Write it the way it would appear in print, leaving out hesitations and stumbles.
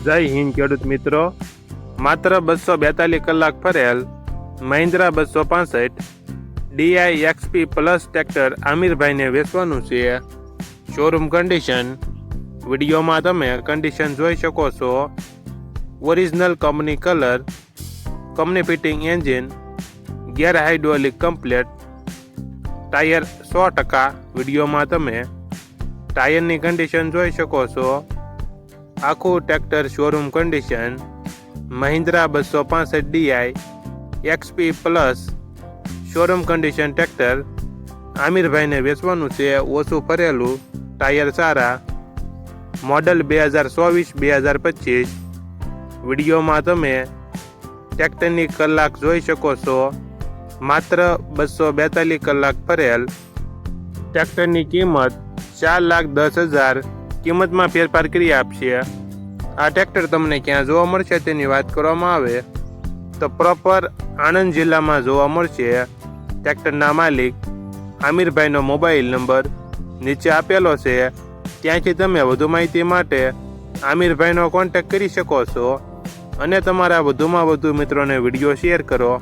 જય હિન્દ ખેડૂત મિત્રો, માત્ર 242 કલાક ફરેલ Mahindra 265 DI XP plus tractor આમિરભાઈને વેચવાનું છે. Showroom condition. વિડીયોમાં તમે કન્ડિશન જોઈ શકો છો. Original company colour, company fitting engine, gear hydraulic complete, tyre 100%. વિડીયોમાં તમે ટાયરની કન્ડિશન જોઈ શકો છો. આખું tractor showroom condition. Mahindra 265 DI XP plus showroom condition tractor આમિરભાઈને વેચવાનું છે. ઓછું ફરેલું, ટાયર સારા, મોડલ 2024-2025. વિડીયોમાં તમે ટ્રેક્ટરની કલાક જોઈ શકો છો. માત્ર 242 કલાક ફરેલ. ટ્રેક્ટરની કિંમત 4,10,000 કિંમતમાં ફેરફાર કરી આપશે. આ ટ્રેક્ટર તમને ક્યાં જોવા મળશે તેની વાત કરવામાં આવે તો પ્રોપર આણંદ જિલ્લામાં જોવા મળશે. ટ્રેક્ટરના માલિક આમિરભાઈનો મોબાઈલ નંબર નીચે આપેલો છે. ત્યાંથી તમે વધુ માહિતી માટે આમિરભાઈનો કોન્ટેક્ટ કરી શકો છો અને તમારા વધુમાં વધુ મિત્રોને વિડીયો શેર કરો.